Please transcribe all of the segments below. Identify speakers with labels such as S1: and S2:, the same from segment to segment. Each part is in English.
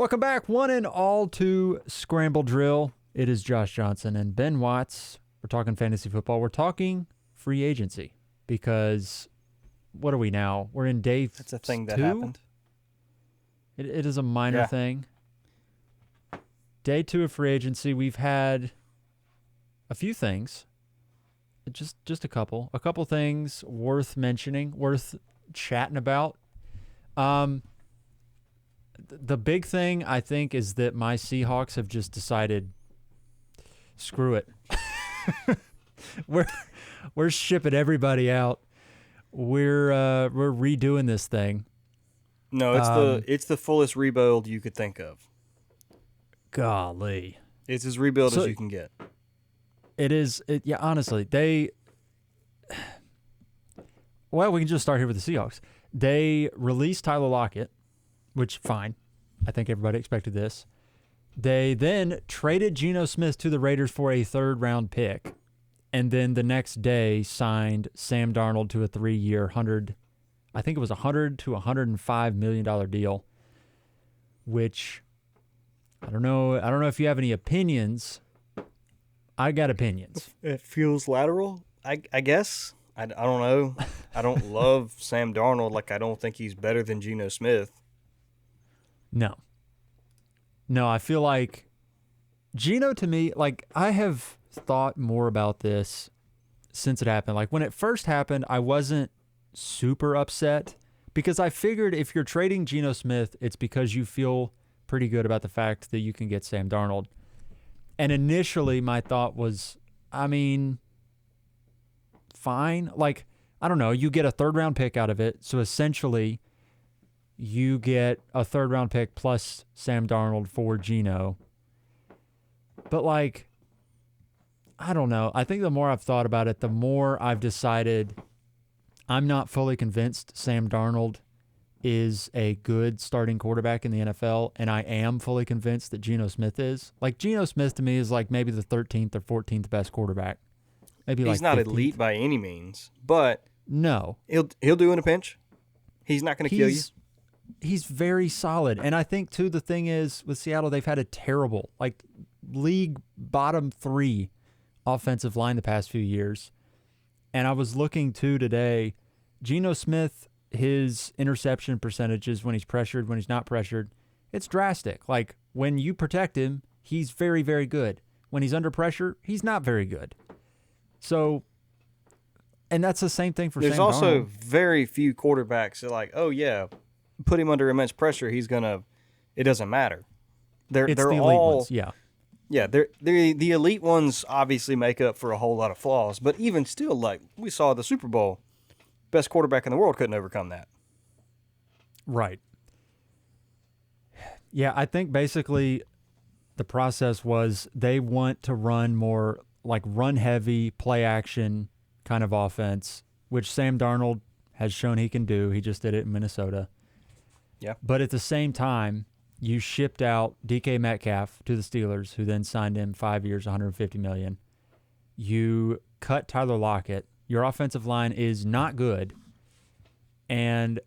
S1: Welcome back, one and all, to Scramble Drill. It is Josh Johnson and Ben Watts. We're talking fantasy football. We're talking free agency because what are we now? We're in day two.
S2: That's a thing that happened.
S1: It is a minor thing. Day 2 of free agency. We've had a few things. Just a couple things worth mentioning, worth chatting about. The big thing, I think, is that my Seahawks have just decided, screw it. We're shipping everybody out. We're redoing this thing.
S2: No, it's the fullest rebuild you could think of.
S1: Golly.
S2: It's as rebuild as you can get.
S1: It is. Yeah, honestly, well, we can just start here with the Seahawks. They released Tyler Lockett, which, fine. I think everybody expected this. They then traded Geno Smith to the Raiders for a third-round pick, and then the next day signed Sam Darnold to a 3-year, $100 to $105 million deal, which I don't know if you have any opinions. I got opinions.
S2: It feels lateral, I guess. I don't know. I don't love Sam Darnold. I don't think he's better than Geno Smith.
S1: No, I feel like Geno, to me, I have thought more about this since it happened. When it first happened, I wasn't super upset because I figured if you're trading Geno Smith, it's because you feel pretty good about the fact that you can get Sam Darnold. And initially my thought was, fine. I don't know. You get a third-round pick out of it. So essentially you get a third-round pick plus Sam Darnold for Geno. But, I don't know. I think the more I've thought about it, the more I've decided I'm not fully convinced Sam Darnold is a good starting quarterback in the NFL, and I am fully convinced that Geno Smith is. Geno Smith to me is maybe the 13th or 14th best quarterback. Maybe
S2: he's not
S1: 15th.
S2: Elite by any means, but
S1: no,
S2: he'll do in a pinch. He's not going to kill you.
S1: He's very solid, and I think too the thing is with Seattle, they've had a terrible, league bottom 3 offensive line the past few years. And I was looking too today, Geno Smith, his interception percentages when he's pressured, when he's not pressured, it's drastic. When you protect him, he's very, very good. When he's under pressure, he's not very good. So, and that's the same thing for
S2: There's
S1: Sam
S2: also
S1: Darnold.
S2: very few quarterbacks that put him under immense pressure, it doesn't matter. They're
S1: the
S2: all
S1: elite ones, yeah.
S2: Yeah, the elite ones obviously make up for a whole lot of flaws, but even still, we saw the Super Bowl, best quarterback in the world couldn't overcome that.
S1: Right. Yeah, I think basically the process was they want to run more run-heavy, play-action kind of offense, which Sam Darnold has shown he can do. He just did it in Minnesota.
S2: Yeah.
S1: But at the same time, you shipped out DK Metcalf to the Steelers, who then signed him 5 years, $150 million. You cut Tyler Lockett. Your offensive line is not good. And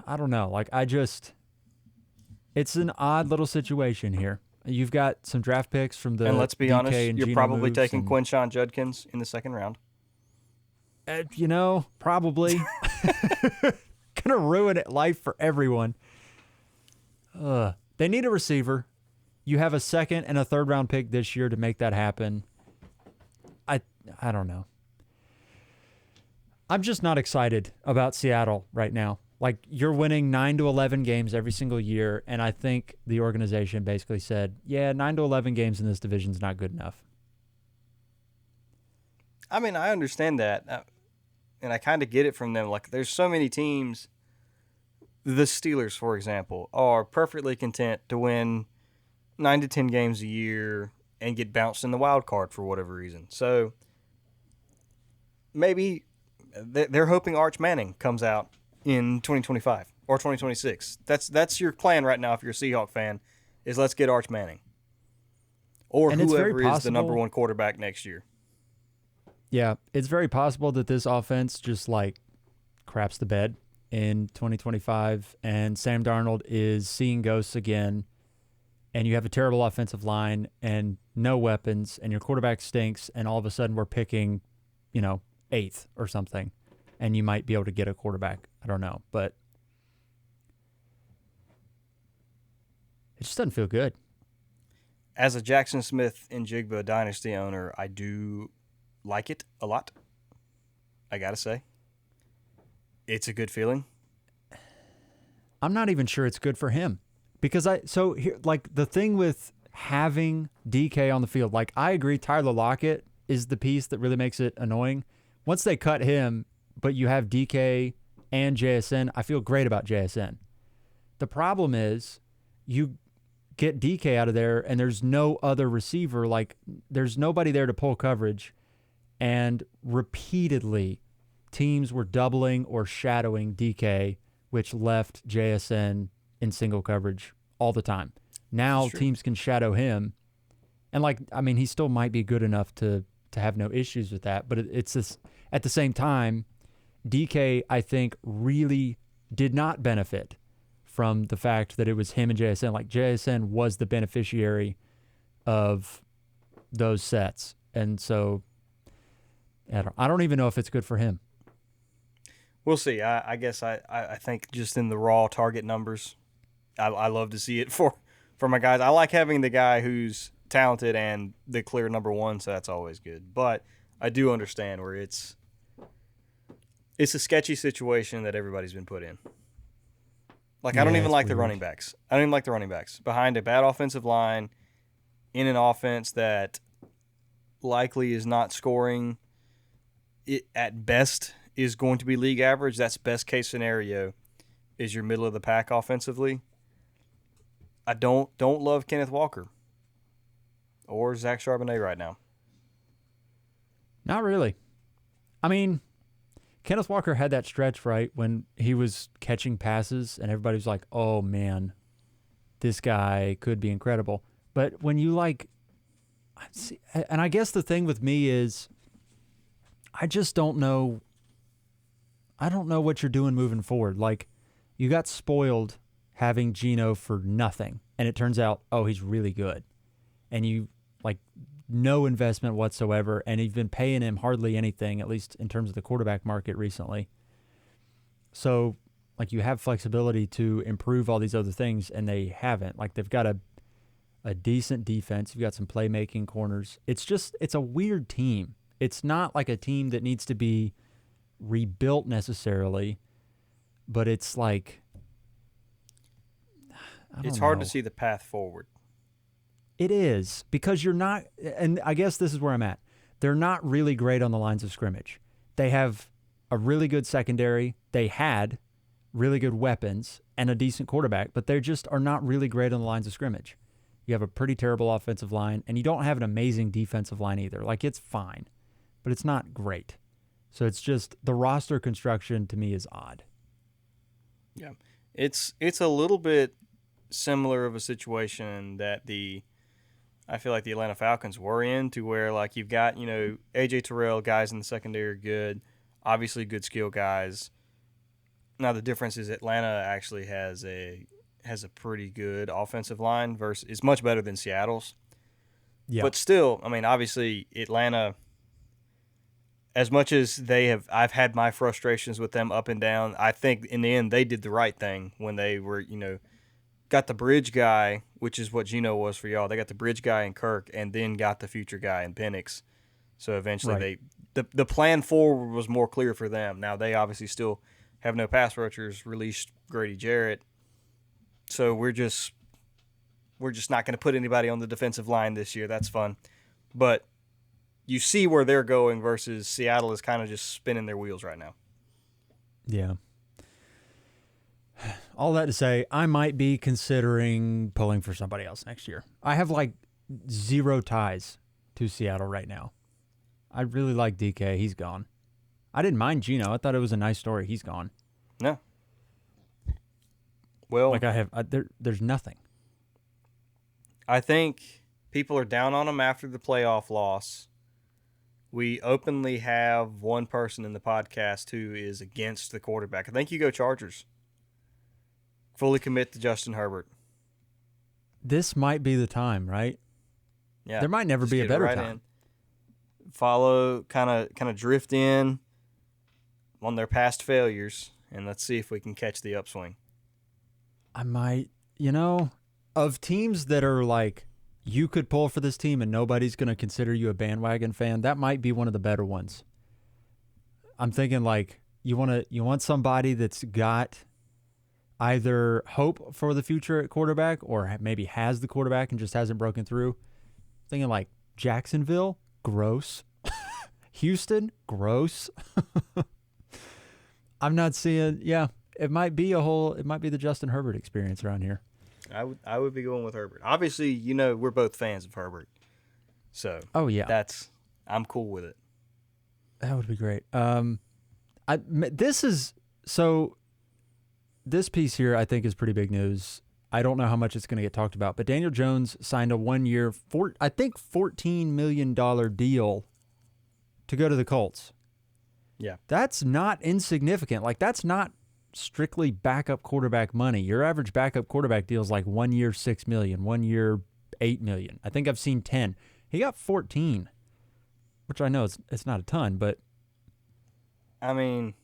S1: I don't know. It's an odd little situation here. You've got some draft picks from the
S2: and let's be
S1: DK
S2: honest,
S1: and
S2: you're
S1: Geno
S2: probably
S1: moves
S2: taking Quinshon Judkins in the second round.
S1: Probably. Gonna ruin life for everyone. They need a receiver. You have a second and a third round pick this year to make that happen. I don't know. I'm just not excited about Seattle right now. You're winning 9 to 11 games every single year, and I think the organization basically said, 9 to 11 games in this division is not good enough.
S2: I understand that, and I kind of get it from them. There's so many teams. The Steelers, for example, are perfectly content to win 9 to 10 games a year and get bounced in the wild card for whatever reason. So maybe they're hoping Arch Manning comes out in 2025 or 2026. That's your plan right now if you're a Seahawk fan, is let's get Arch Manning. Or whoever is the number 1 quarterback next year.
S1: Yeah, it's very possible that this offense just craps the bed in 2025 and Sam Darnold is seeing ghosts again, and you have a terrible offensive line and no weapons, and your quarterback stinks, and all of a sudden we're picking, eighth or something, and you might be able to get a quarterback. I don't know, but it just doesn't feel good.
S2: As a Jackson Smith and Jigba dynasty owner, I do like it a lot. I gotta say, it's a good feeling.
S1: I'm not even sure it's good for him because the thing with having DK on the field, like I agree, Tyler Lockett is the piece that really makes it annoying. Once they cut him, but you have DK and JSN, I feel great about JSN. The problem is you get DK out of there and there's no other receiver. Like there's nobody there to pull coverage. And repeatedly teams were doubling or shadowing DK, which left JSN in single coverage all the time. Now teams can shadow him. And he still might be good enough to have no issues with that. But it's this, at the same time, DK, I think, really did not benefit from the fact that it was him and JSN. Like JSN was the beneficiary of those sets. And so I don't even know if it's good for him.
S2: We'll see. I guess I think just in the raw target numbers, I love to see it for my guys. I like having the guy who's talented and the clear number one, so that's always good. But I do understand where it's a sketchy situation that everybody's been put in. I don't even like the running backs. I don't even like the running backs. Behind a bad offensive line, in an offense that likely is not scoring, it at best is going to be league average. That's best case scenario is your middle of the pack offensively. I don't love Kenneth Walker or Zach Charbonnet right now.
S1: Not really. I mean, Kenneth Walker had that stretch, right, when he was catching passes and everybody was like, oh, man, this guy could be incredible. But when you and I guess the thing with me is I just don't know. I don't know what you're doing moving forward. Like, you got spoiled having Geno for nothing, and it turns out, oh, he's really good. And you, no investment whatsoever, and you've been paying him hardly anything, at least in terms of the quarterback market recently. So, you have flexibility to improve all these other things, and they haven't. They've got a decent defense. You've got some playmaking corners. It's a weird team. It's not like a team that needs to be rebuilt necessarily, but it's
S2: it's hard to see the path forward.
S1: It is, because you're not, and I guess this is where I'm at. They're not really great on the lines of scrimmage. They have a really good secondary. They had really good weapons and a decent quarterback, but they just are not really great on the lines of scrimmage. You have a pretty terrible offensive line, and you don't have an amazing defensive line either. It's fine, but it's not great. So it's just the roster construction to me is odd.
S2: Yeah, it's a little bit similar of a situation that I feel like the Atlanta Falcons were in, to where you've got AJ Terrell, guys in the secondary are good, obviously good skill guys. Now the difference is Atlanta actually has a pretty good offensive line is much better than Seattle's. Yeah. But still, obviously Atlanta, as much as I've had my frustrations with them up and down, I think in the end they did the right thing when they were, got the bridge guy, which is what Geno was for y'all. They got the bridge guy in Kirk and then got the future guy in Penix. So eventually the plan forward was more clear for them. Now they obviously still have no pass rushers, released Grady Jarrett. So we're just not going to put anybody on the defensive line this year. That's fun. But you see where they're going versus Seattle is kind of just spinning their wheels right now.
S1: Yeah. All that to say, I might be considering pulling for somebody else next year. I have zero ties to Seattle right now. I really like DK. He's gone. I didn't mind Geno. I thought it was a nice story. He's gone.
S2: No. Well,
S1: there's nothing.
S2: I think people are down on him after the playoff loss. we openly have one person in the podcast who is against the quarterback. I think you go Chargers. Fully commit to Justin Herbert.
S1: This might be the time, right?
S2: Yeah,
S1: There might never
S2: just
S1: be a
S2: get
S1: better
S2: right
S1: time.
S2: in. Follow, kind of drift in on their past failures, and let's see if we can catch the upswing.
S1: I might, of teams that are like, you could pull for this team and nobody's going to consider you a bandwagon fan, that might be one of the better ones. I'm thinking like you want somebody that's got either hope for the future at quarterback or maybe has the quarterback and just hasn't broken through. Thinking like Jacksonville, gross. Houston, gross. I'm not seeing, it might be the Justin Herbert experience around here.
S2: I would be going with Herbert. Obviously, we're both fans of Herbert. So,
S1: oh yeah.
S2: I'm cool with it.
S1: That would be great. This piece here I think is pretty big news. I don't know how much it's going to get talked about, but Daniel Jones signed a 1-year, $14 million deal to go to the Colts.
S2: Yeah.
S1: That's not insignificant. Like, that's not strictly backup quarterback money. Your average backup quarterback deal is like 1 year, $6 million, 1 year, $8 million. I think I've seen 10. He got 14, which I know it's not a ton, but
S2: I mean,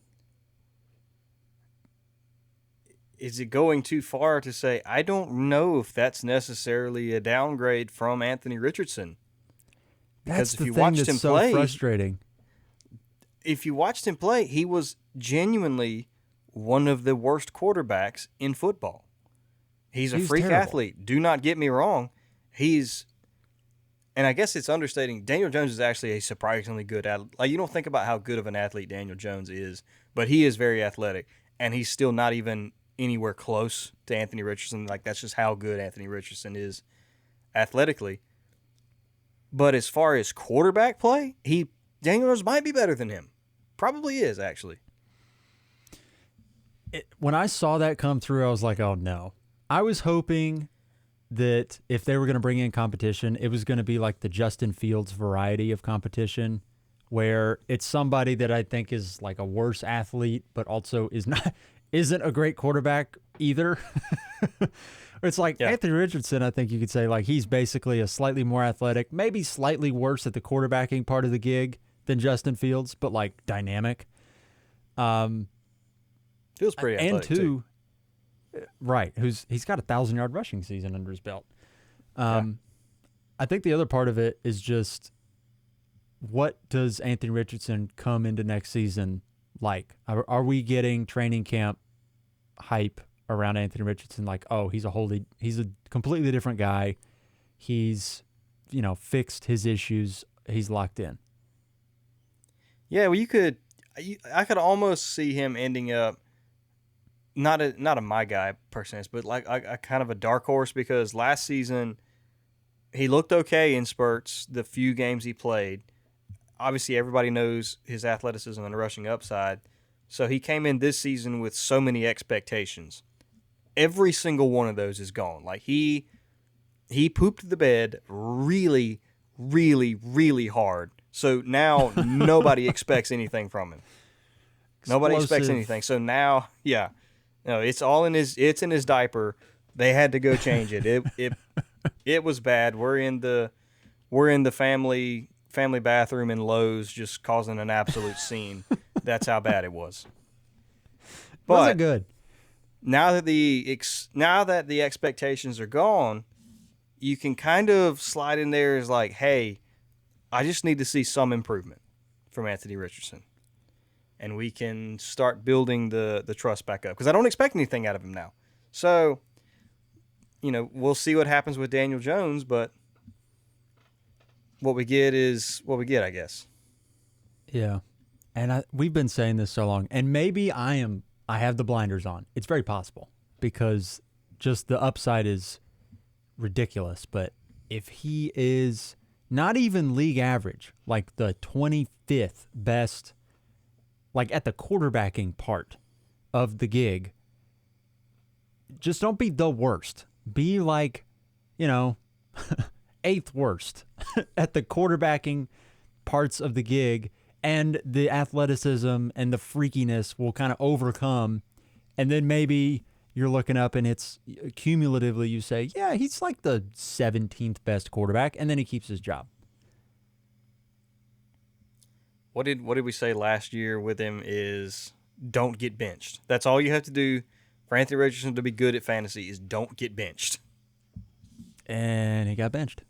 S2: is it going too far to say, I don't know if that's necessarily a downgrade from Anthony Richardson?
S1: Because if you watched him play, frustrating.
S2: If you watched him play, he was genuinely one of the worst quarterbacks in football. He's a freak athlete. Do not get me wrong. And I guess it's understating, Daniel Jones is actually a surprisingly good athlete. Like, you don't think about how good of an athlete Daniel Jones is, but he is very athletic, and he's still not even anywhere close to Anthony Richardson. Like, that's just how good Anthony Richardson is athletically. But as far as quarterback play, Daniel Jones might be better than him. Probably is, actually.
S1: When I saw that come through, I was like, oh, no. I was hoping that if they were going to bring in competition, it was going to be like the Justin Fields variety of competition, where it's somebody that I think is like a worse athlete, but also isn't a great quarterback either. It's like Anthony Richardson, I think you could say, like, he's basically a slightly more athletic, maybe slightly worse at the quarterbacking part of the gig than Justin Fields, but like dynamic.
S2: Feels pretty athletic, too.
S1: Right, he's got a 1,000-yard rushing season under his belt. I think the other part of it is just, what does Anthony Richardson come into next season like? Are we getting training camp hype around Anthony Richardson? Like, oh, he's a completely different guy. He's, fixed his issues. He's locked in.
S2: Yeah, well, I could almost see him ending up not a my guy person, but like a kind of a dark horse, because last season he looked okay in spurts, the few games he played. Obviously, everybody knows his athleticism and rushing upside. So he came in this season with so many expectations. Every single one of those is gone. Like, he pooped the bed really, really, really hard. So now nobody expects anything from him. Nobody expects anything. So now, it's all in his diaper. They had to go change it. It was bad. We're in the family bathroom in Lowe's, just causing an absolute scene. That's how bad it was. But
S1: wasn't good.
S2: Now that the expectations are gone, you can kind of slide in there as like, hey, I just need to see some improvement from Anthony Richardson, and we can start building the trust back up, because I don't expect anything out of him now. So, we'll see what happens with Daniel Jones, but what we get is what we get, I guess.
S1: Yeah. And we've been saying this so long, and maybe I have the blinders on. It's very possible, because just the upside is ridiculous. But if he is not even league average, like the 25th best, like at the quarterbacking part of the gig, just don't be the worst. Be like, 8th worst at the quarterbacking parts of the gig, and the athleticism and the freakiness will kind of overcome. And then maybe you're looking up and it's cumulatively you say, yeah, he's like the 17th best quarterback, and then he keeps his job.
S2: What did we say last year with him is don't get benched. That's all you have to do for Anthony Richardson to be good at fantasy is don't get benched.
S1: And he got benched.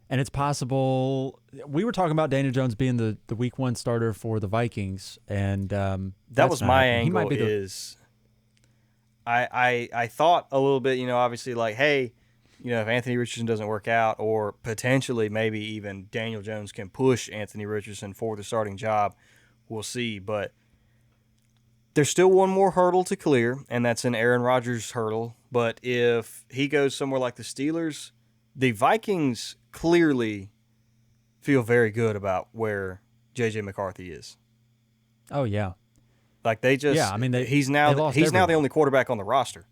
S1: And it's possible. We were talking about Daniel Jones being the week 1 starter for the Vikings, and
S2: that was my
S1: happening.
S2: angle. I thought a little bit, obviously like, hey, if Anthony Richardson doesn't work out, or potentially maybe even Daniel Jones can push Anthony Richardson for the starting job, we'll see. But there's still one more hurdle to clear, and that's an Aaron Rodgers hurdle. But if he goes somewhere like the Steelers, the Vikings clearly feel very good about where J.J. McCarthy is.
S1: Oh, yeah.
S2: Like they just,
S1: yeah, I mean,
S2: he's now the only quarterback on the roster.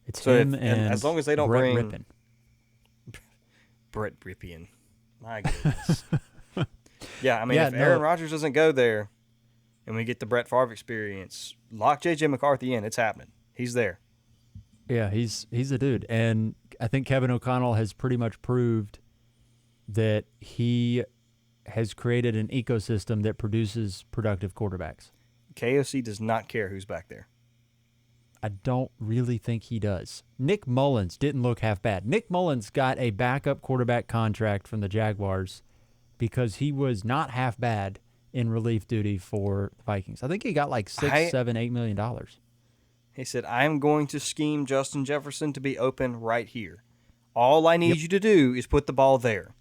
S1: It's so him and
S2: as long as they don't
S1: Brett
S2: bring
S1: Rippon.
S2: Brett Ripien, my goodness. Yeah, I mean, if Aaron Rodgers doesn't go there, and we get the Brett Favre experience, lock J.J. McCarthy in. It's happening. He's there.
S1: Yeah, he's a dude, and I think Kevin O'Connell has pretty much proved that he has created an ecosystem that produces productive quarterbacks.
S2: KOC does not care who's back there.
S1: I don't really think he does. Nick Mullins didn't look half bad. Nick Mullins got a backup quarterback contract from the Jaguars because he was not half bad in relief duty for the Vikings. I think he got like $6, $7, $8 million.
S2: He said, I'm going to scheme Justin Jefferson to be open right here. All I need you to do is put the ball there.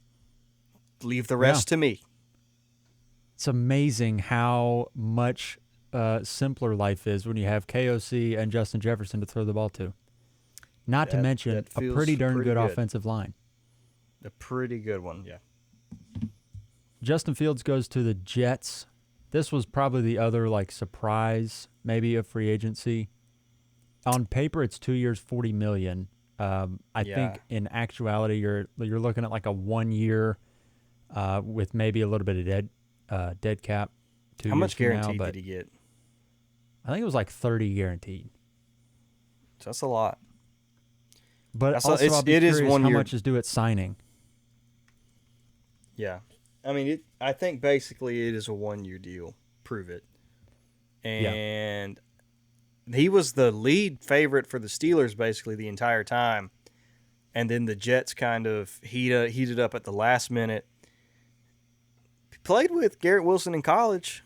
S2: Leave the rest to me.
S1: It's amazing how much simpler life is when you have KOC and Justin Jefferson to throw the ball to. Not to mention a pretty darn good offensive line.
S2: A pretty good one, yeah.
S1: Justin Fields goes to the Jets. This was probably the other surprise, maybe, of free agency. On paper, it's 2 years, $40 million. I think in actuality, you're looking at like a 1 year with maybe a little bit of dead cap.
S2: How much guaranteed did he get?
S1: I think it was like 30 guaranteed.
S2: So that's a lot.
S1: But also, I'll be curious how much is due at signing.
S2: Yeah. I mean, I think basically it is a 1 year deal. Prove it. And he was the lead favorite for the Steelers basically the entire time. And then the Jets kind of heated up at the last minute. He played with Garrett Wilson in college.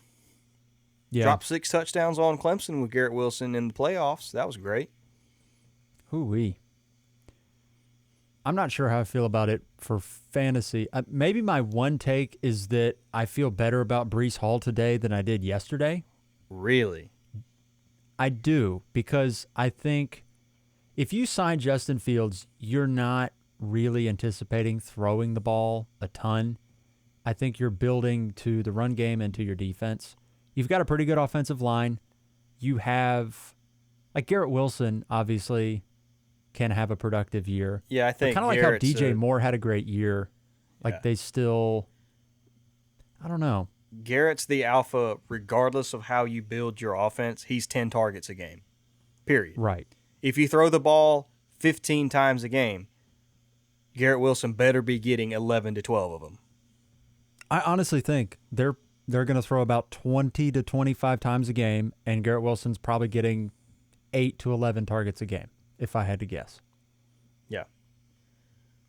S2: Yeah. Dropped 6 touchdowns on Clemson with Garrett Wilson in the playoffs. That was great.
S1: Hoo-wee. I'm not sure how I feel about it for fantasy. Maybe my one take is that I feel better about Breece Hall today than I did yesterday.
S2: Really?
S1: I do, because I think if you sign Justin Fields, you're not really anticipating throwing the ball a ton. I think you're building to the run game and to your defense. You've got a pretty good offensive line. You have, Garrett Wilson, obviously, can have a productive year.
S2: Yeah, I think
S1: kind of like how DJ Moore had a great year. They still, I don't know.
S2: Garrett's the alpha regardless of how you build your offense. He's 10 targets a game, period.
S1: Right.
S2: If you throw the ball 15 times a game, Garrett Wilson better be getting 11 to 12 of them.
S1: I honestly think they're going to throw about 20 to 25 times a game, and Garrett Wilson's probably getting 8 to 11 targets a game, if I had to guess.
S2: Yeah.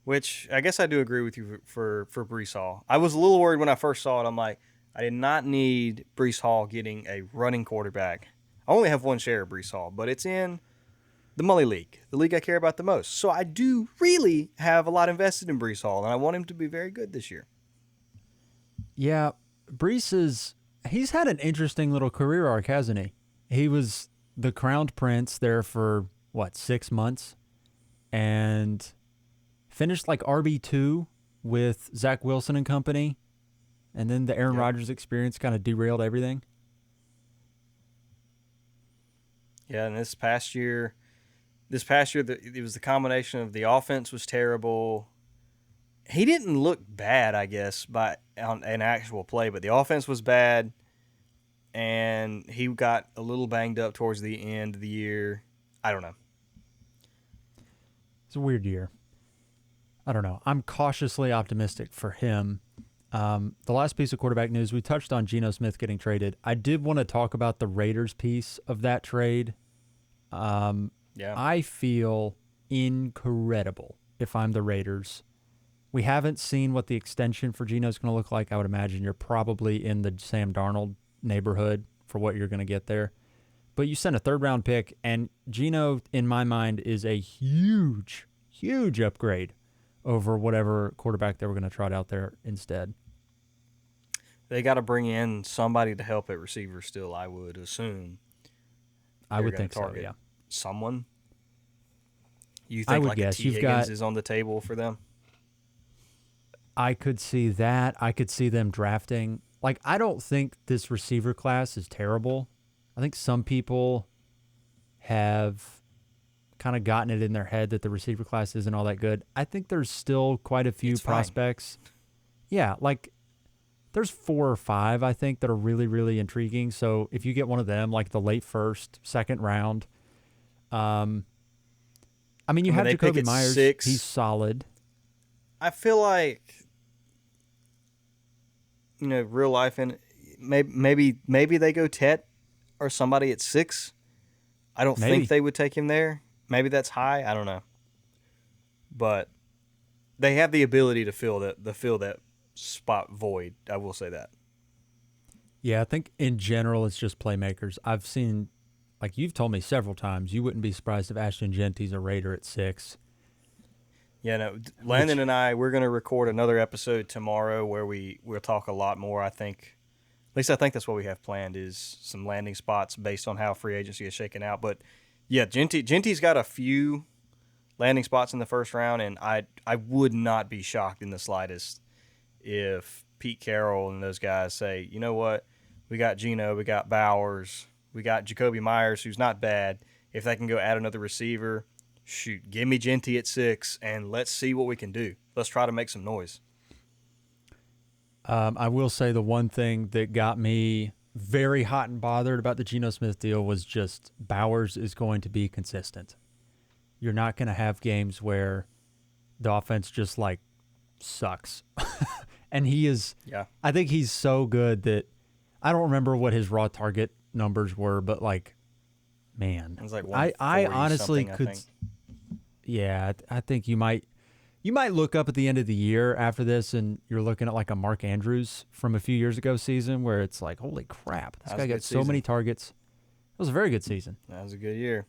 S2: Which I guess I do agree with you for Breece Hall. I was a little worried when I first saw it. I'm like, I did not need Breece Hall getting a running quarterback. I only have one share of Breece Hall, but it's in the Mully League, the league I care about the most. So I do really have a lot invested in Breece Hall, and I want him to be very good this year.
S1: Yeah, Breece he's had an interesting little career arc, hasn't he? He was the crowned prince there for, 6 months? And finished like RB2 with Zach Wilson and company. And then the Aaron Rodgers experience kind of derailed everything.
S2: Yeah, and this past year, it was the combination of the offense was terrible. He didn't look bad, I guess, on an actual play, but the offense was bad, and he got a little banged up towards the end of the year. I don't know.
S1: It's a weird year. I don't know. I'm cautiously optimistic for him. The last piece of quarterback news, we touched on Geno Smith getting traded. I did want to talk about the Raiders piece of that trade.
S2: Yeah.
S1: I feel incredible if I'm the Raiders. We haven't seen what the extension for Geno is going to look like. I would imagine you're probably in the Sam Darnold neighborhood for what you're going to get there. But you send a third-round pick, and Geno, in my mind, is a huge, huge upgrade over whatever quarterback they were going to trot out there instead.
S2: They got to bring in somebody to help at receiver still, I would assume.
S1: I would think so, yeah.
S2: Someone? You think like a T. Higgins is on the table for them?
S1: I could see that. I could see them drafting. Like, I don't think this receiver class is terrible. I think some people have kind of gotten it in their head that the receiver class isn't all that good. I think there's still quite a few prospects. Yeah, like there's 4 or 5, I think, that are really, really intriguing. So if you get one of them, like the late first, second round, I mean, you have Jacoby Myers.
S2: 6.
S1: He's solid.
S2: I feel like, real life, and maybe they go Tet or somebody at 6. I don't think they would take him there. Maybe that's high. I don't know. But they have the ability to fill that spot void. I will say that.
S1: Yeah, I think in general it's just playmakers. I've seen, like you've told me several times, you wouldn't be surprised if Ashton Genty's a Raider at 6.
S2: Yeah, no. Landon and I, we're going to record another episode tomorrow where we'll talk a lot more. I think, at least I think that's what we have planned, is some landing spots based on how free agency is shaking out. But yeah, Genty's got a few landing spots in the first round, and I would not be shocked in the slightest if Pete Carroll and those guys say, you know what, we got Geno, we got Bowers, we got Jacoby Myers, who's not bad. If they can go add another receiver, shoot, give me Genty at 6, and let's see what we can do. Let's try to make some noise.
S1: I will say the one thing that got me very hot and bothered about the Geno Smith deal was just Bowers is going to be consistent. You're not going to have games where the offense just like sucks. And he is,
S2: yeah.
S1: I think he's so good that I don't remember what his raw target numbers were, but like, man,
S2: it was like
S1: I honestly could. Yeah, I think you might look up at the end of the year after this and you're looking at like a Mark Andrews from a few years ago season where it's like, holy crap, this guy got so many targets. It was a very good season.
S2: That was a good year.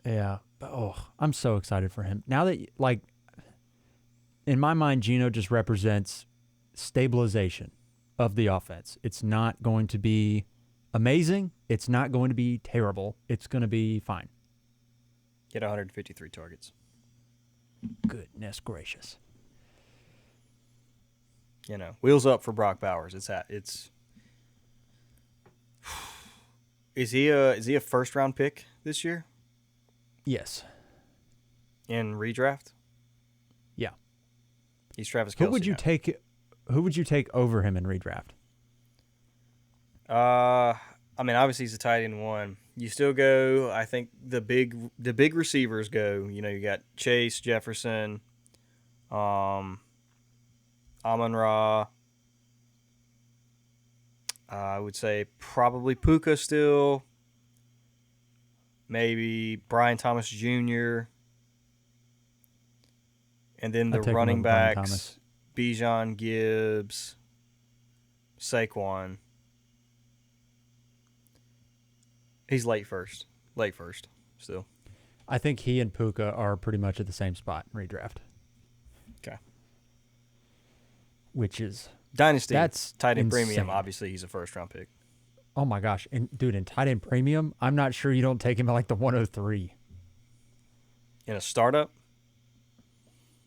S1: Yeah. But, I'm so excited for him. Now that, like, in my mind, Geno just represents stabilization of the offense. It's not going to be amazing. It's not going to be terrible. It's going to be fine.
S2: Get 153 targets.
S1: Goodness gracious.
S2: Wheels up for Brock Bowers. Is he a first round pick this year?
S1: Yes.
S2: In redraft?
S1: Yeah.
S2: He's Travis Kelce.
S1: Who would you take over him in redraft?
S2: I mean, obviously he's a tight end 1. You still go, I think the big receivers go. You got Chase, Jefferson, Amon-Ra. I would say probably Puka still. Maybe Brian Thomas Jr. And then the running backs, Bijan, Gibbs, Saquon. He's late first still.
S1: I think he and Puka are pretty much at the same spot in redraft.
S2: Okay.
S1: Which is
S2: Dynasty.
S1: That's
S2: tight end
S1: insane.
S2: premium. Obviously, he's a first round pick.
S1: Oh my gosh. And dude, in tight end premium, I'm not sure you don't take him at like the 103.
S2: In a startup?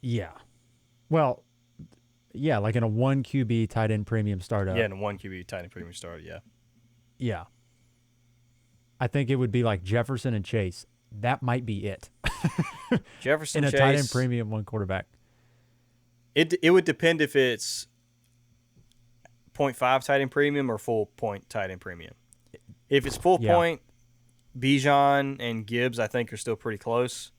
S1: Yeah. Well, yeah, like in a 1 QB tight end premium startup.
S2: Yeah, in a 1 QB tight end premium startup, yeah.
S1: Yeah. I think it would be like Jefferson and Chase. That might be it.
S2: Jefferson,
S1: in a
S2: Chase,
S1: tight end premium 1 quarterback.
S2: It would depend if it's .5 tight end premium or full point tight end premium. If it's full
S1: Yeah.
S2: point, Bijan and Gibbs I think are still pretty close.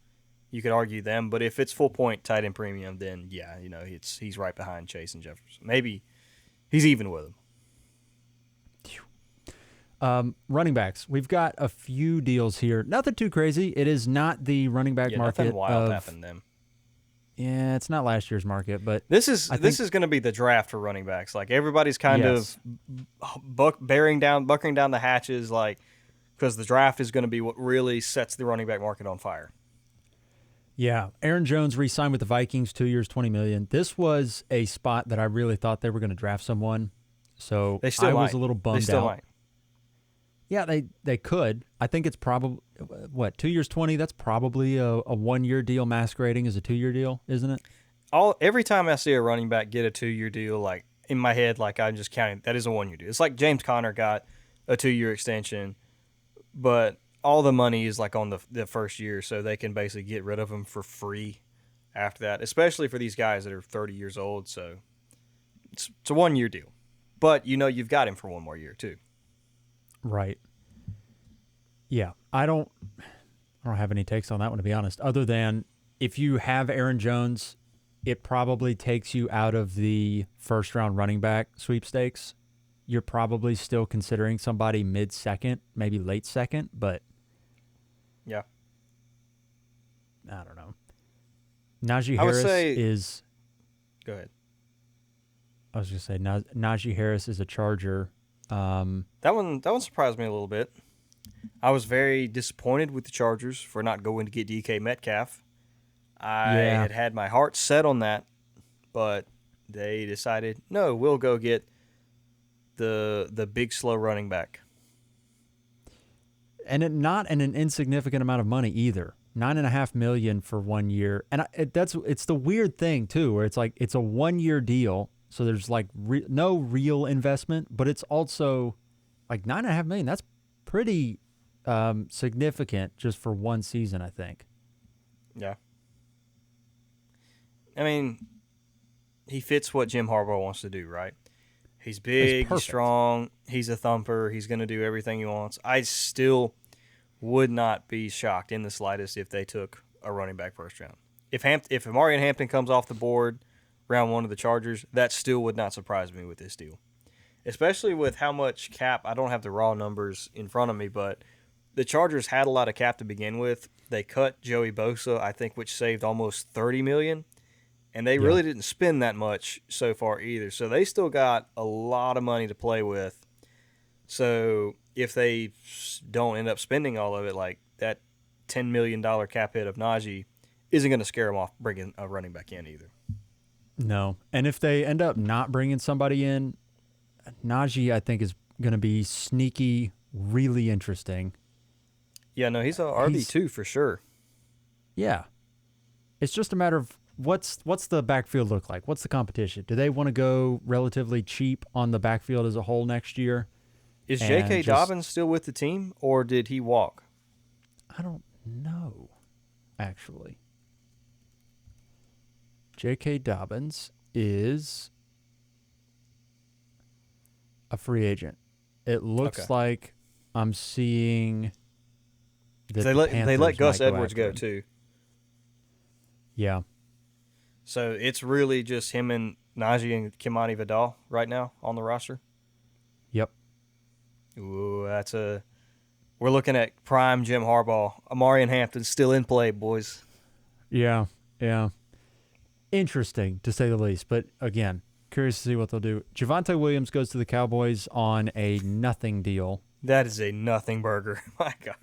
S2: You could argue them, but if it's full point tight end premium, then yeah, he's right behind Chase and Jefferson. Maybe he's even with them.
S1: Running backs. We've got a few deals here. Nothing too crazy. It is not the running back market.
S2: Nothing wild happened to them.
S1: Yeah, it's not last year's market, but
S2: this is going to be the draft for running backs. Like everybody's kind of buckering down the hatches, like because the draft is going to be what really sets the running back market on fire.
S1: Yeah, Aaron Jones re-signed with the Vikings, 2 years, $20 million. This was a spot that I really thought they were going to draft someone, so I was a little bummed out.
S2: They still might.
S1: Yeah, they could. I think it's probably 2 years, 20. That's probably a 1 year deal masquerading as a 2 year deal, isn't it?
S2: Every time I see a running back get a 2 year deal, like in my head, like I'm just counting that is a 1 year deal. It's like James Conner got a 2 year extension, but all the money is like on the first year, so they can basically get rid of him for free after that, especially for these guys that are 30 years old. So it's a 1 year deal, but you've got him for one more year too.
S1: Right. Yeah, I don't have any takes on that one, to be honest, other than if you have Aaron Jones, it probably takes you out of the first round running back sweepstakes. You're probably still considering somebody mid-second, maybe late second, but
S2: yeah,
S1: I don't know. Najee Harris is.
S2: Go ahead.
S1: I was going to say Najee Harris is a Charger.
S2: That one surprised me a little bit. I was very disappointed with the Chargers for not going to get DK Metcalf. I had my heart set on that, but they decided, no, we'll go get the big slow running back.
S1: And not an insignificant amount of money either. $9.5 million for 1 year, and it's the weird thing too, where it's like it's a 1 year deal, so there's like no real investment, but it's also like $9.5 million. That's pretty significant just for one season, I think.
S2: Yeah. I mean, he fits what Jim Harbaugh wants to do, right? He's big, he's strong, he's a thumper, he's going to do everything he wants. I still would not be shocked in the slightest if they took a running back first round. If Amari Hampton comes off the board round one of the Chargers, that still would not surprise me with this deal. Especially with how much cap, I don't have the raw numbers in front of me, but the Chargers had a lot of cap to begin with. They cut Joey Bosa, I think, which saved almost $30 million. And they really didn't spend that much so far either. So they still got a lot of money to play with. So if they don't end up spending all of it, like that $10 million cap hit of Najee isn't going to scare them off bringing a running back in either.
S1: No. And if they end up not bringing somebody in, Najee, I think, is going to be sneaky, really interesting.
S2: Yeah, no, he's a RB2 for sure.
S1: Yeah. It's just a matter of what's the backfield look like? What's the competition? Do they want to go relatively cheap on the backfield as a whole next year?
S2: Is J.K. Dobbins still with the team, or did he walk?
S1: I don't know, actually. J.K. Dobbins is a free agent. It looks like I'm seeing that
S2: they let Gus Edwards go too.
S1: Yeah.
S2: So it's really just him and Najee and Kimani Vidal right now on the roster?
S1: Yep.
S2: Ooh, we're looking at prime Jim Harbaugh. Amari and Hampton still in play, boys.
S1: Yeah. Interesting, to say the least. But, again, curious to see what they'll do. Javonte Williams goes to the Cowboys on a nothing deal.
S2: That is a nothing burger. My gosh.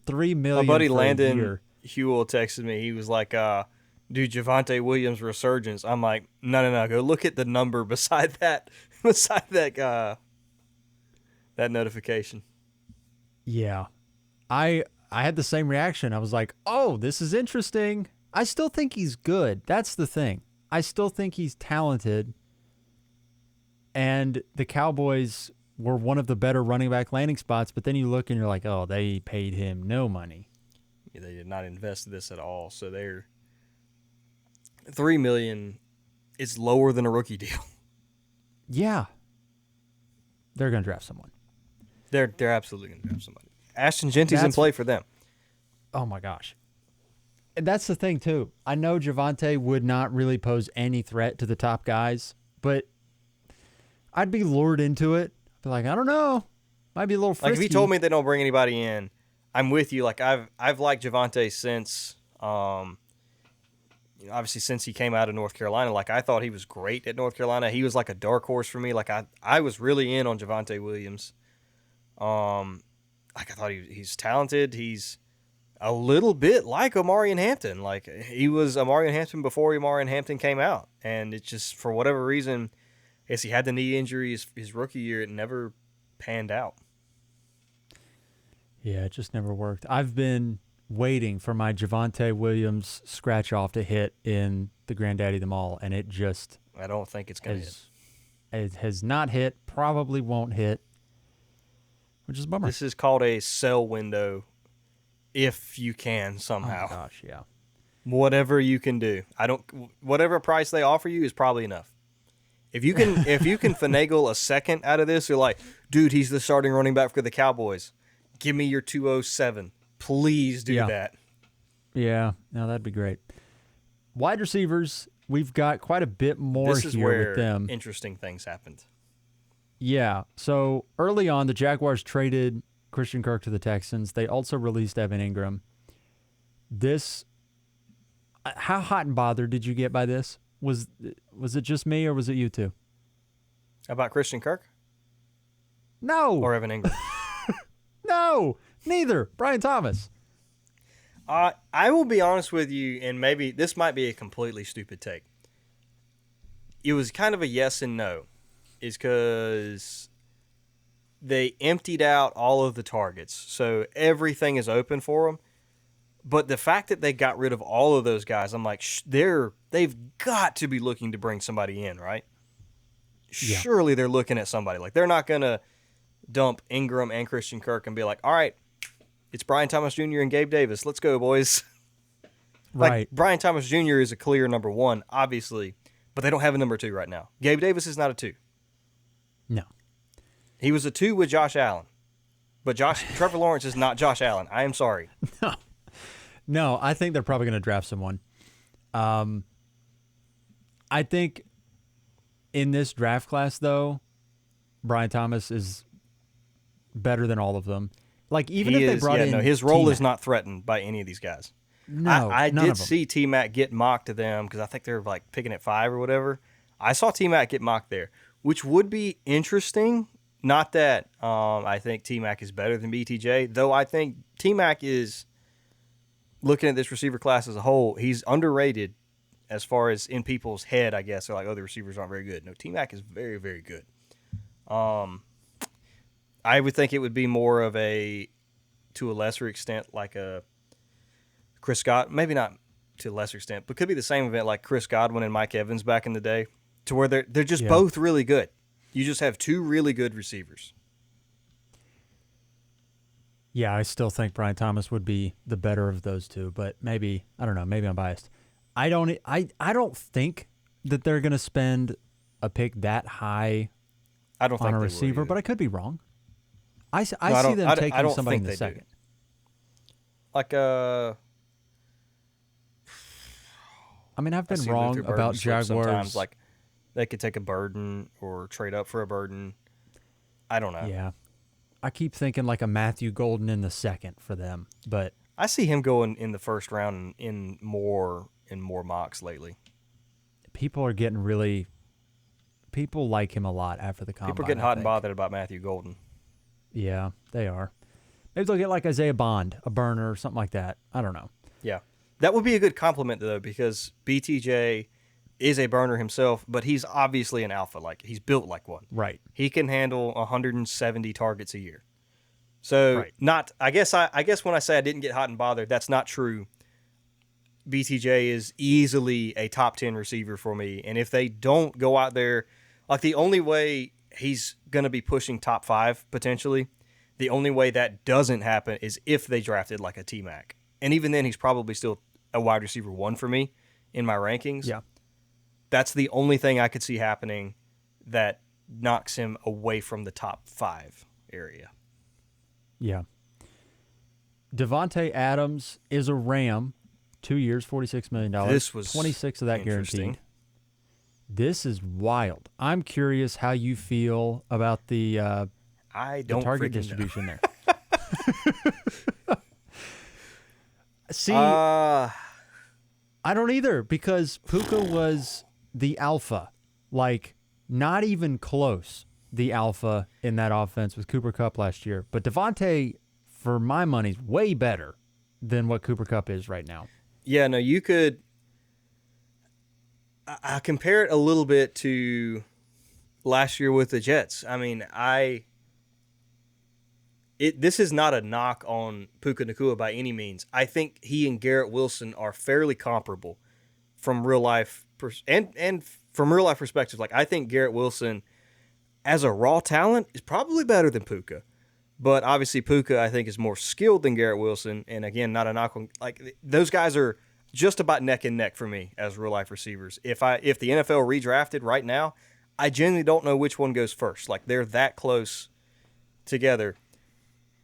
S1: $3 million
S2: My buddy
S1: for
S2: Landon
S1: a year.
S2: Hewell texted me. He was like, dude, Javonte Williams resurgence. I'm like, no. Go look at the number beside that that notification.
S1: Yeah. I had the same reaction. I was like, oh, this is interesting. I still think he's good. That's the thing. I still think he's talented. And the Cowboys were one of the better running back landing spots, but then you look and you're like, oh, they paid him no money.
S2: Yeah, they did not invest this at all. So they're $3 million is lower than a rookie deal.
S1: Yeah. They're going to draft someone.
S2: They're absolutely going to draft somebody. Ashton Genty's in play for them.
S1: Oh, my gosh. And that's the thing, too. I know Javonte would not really pose any threat to the top guys, but I'd be lured into it. Be like, I don't know. Might be a little frisky.
S2: Like, if he told me they don't bring anybody in, I'm with you. Like, I've liked Javonte since, obviously since he came out of North Carolina. Like, I thought he was great at North Carolina. He was like a dark horse for me. Like, I was really in on Javonte Williams. Like, I thought he's talented. He's a little bit like Omarion Hampton. Like, he was Omarion Hampton before Omarion Hampton came out. And it's just, for whatever reason, I guess he had the knee injury his rookie year. It never panned out.
S1: Yeah, it just never worked. I've been waiting for my Javonte Williams scratch off to hit in the Granddaddy of them all, and it just
S2: I don't think it's going to hit.
S1: It has not hit, probably won't hit, which is a bummer.
S2: This is called a sell window if you can somehow.
S1: Oh, gosh, yeah.
S2: Whatever you can do. Whatever price they offer you is probably enough. If you can finagle a second out of this, you're like, dude, he's the starting running back for the Cowboys. Give me your 207. Please do that.
S1: Yeah, no, that'd be great. Wide receivers, we've got quite a bit more
S2: this is
S1: here
S2: where
S1: with them.
S2: Interesting things happened.
S1: Yeah, so early on, the Jaguars traded Christian Kirk to the Texans. They also released Evan Ingram. How hot and bothered did you get by this? Was it just me or was it you two?
S2: About Christian Kirk?
S1: No.
S2: Or Evan Ingram?
S1: No, neither. Brian Thomas.
S2: I will be honest with you, and maybe this might be a completely stupid take. It was kind of a yes and no, is because they emptied out all of the targets, so everything is open for them. But the fact that they got rid of all of those guys, I'm like, they've got to be looking to bring somebody in, right? Yeah. Surely they're looking at somebody. Like, they're not going to dump Ingram and Christian Kirk and be like, all right, it's Brian Thomas Jr. and Gabe Davis. Let's go, boys.
S1: Right.
S2: Brian Thomas Jr. is a clear number one, obviously, but they don't have a number two right now. Gabe Davis is not a two.
S1: No.
S2: He was a two with Josh Allen. But Trevor Lawrence is not Josh Allen. I am sorry.
S1: No, I think they're probably going to draft someone. I think in this draft class, though, Brian Thomas is better than all of them. Like, even if they brought in
S2: his role
S1: T-Mac.
S2: is not threatened by any of these guys.
S1: No,
S2: I
S1: none
S2: did
S1: of them.
S2: see T-Mac get mocked to them because I think they're like picking at 5 or whatever. I saw T-Mac get mocked there, which would be interesting. Not that I think T-Mac is better than BTJ, though I think T-Mac is, looking at this receiver class as a whole, he's underrated as far as in people's head, I guess. They're like, oh, the receivers aren't very good. No, T-Mac is very, very good. I would think it would be more of to a lesser extent, like a Chris Godwin, maybe not to a lesser extent, but could be the same event like Chris Godwin and Mike Evans back in the day, to where they're just both really good. You just have two really good receivers.
S1: Yeah, I still think Brian Thomas would be the better of those two, but maybe, I don't know, maybe I'm biased. I don't think that they're going to spend a pick that high
S2: I don't think
S1: on a
S2: they
S1: receiver,
S2: will
S1: but I could be wrong. I see them taking
S2: I don't
S1: somebody in
S2: think
S1: the
S2: they
S1: second.
S2: do. Like
S1: I mean, I've
S2: I
S1: been
S2: see
S1: wrong
S2: Luther Burden
S1: about
S2: slip
S1: Jaguars.
S2: sometimes. Like, they could take a Burden or trade up for a Burden. I don't know.
S1: Yeah. I keep thinking like a Matthew Golden in the second for them, but
S2: I see him going in the first round in more mocks lately.
S1: people like him a lot after the combine.
S2: People are getting hot and bothered about Matthew Golden.
S1: Yeah, they are. Maybe they'll get like Isaiah Bond, a burner or something like that. I don't know.
S2: Yeah. That would be a good compliment, though, because BTJ is a burner himself, but he's obviously an alpha. Like, he's built like one.
S1: Right.
S2: He can handle 170 targets a year. So,
S1: right.
S2: I guess when I say I didn't get hot and bothered, that's not true. BTJ is easily a top 10 receiver for me. And if they don't go out there, like, the only way he's going to be pushing top 5 potentially, the only way that doesn't happen is if they drafted like a T-Mac. And even then, he's probably still a wide receiver 1 for me in my rankings.
S1: Yeah.
S2: That's the only thing I could see happening that knocks him away from the top 5 area.
S1: Yeah. Devontae Adams is a Ram, 2 years, $46 million.
S2: This was
S1: 26 of that guaranteed. This is wild. I'm curious how you feel about the target distribution there. See, I don't either, because Puka was the alpha, like not even close, the alpha in that offense with Cooper Kupp last year. But Devontae, for my money, is way better than what Cooper Kupp is right now.
S2: Yeah, no, you could. I compare it a little bit to last year with the Jets. I mean, this is not a knock on Puka Nacua by any means. I think he and Garrett Wilson are fairly comparable from real life and from real life perspective. Like, I think Garrett Wilson, as a raw talent, is probably better than Puka. But obviously Puka, I think, is more skilled than Garrett Wilson. And again, not a knock on, like, those guys are just about neck and neck for me as real life receivers. If the NFL redrafted right now, I genuinely don't know which one goes first. Like, they're that close together.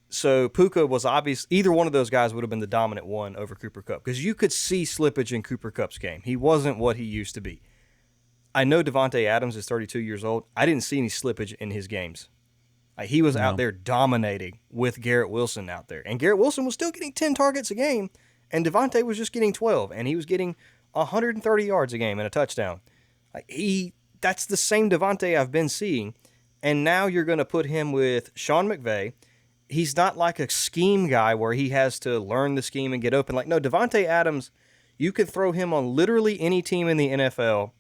S2: So Puka was obvious. Either one of those guys would have been the dominant one over Cooper Kupp, because you could see slippage in Cooper Kupp's game. He wasn't what he used to be. I know Devontae Adams is 32 years old. I didn't see any slippage in his games. He was out there dominating with Garrett Wilson out there. And Garrett Wilson was still getting 10 targets a game, and Devontae was just getting 12, and he was getting 130 yards a game and a touchdown. That's the same Devontae I've been seeing, and now you're going to put him with Sean McVay. He's not like a scheme guy where he has to learn the scheme and get open. Like, no, Devontae Adams, you could throw him on literally any team in the NFL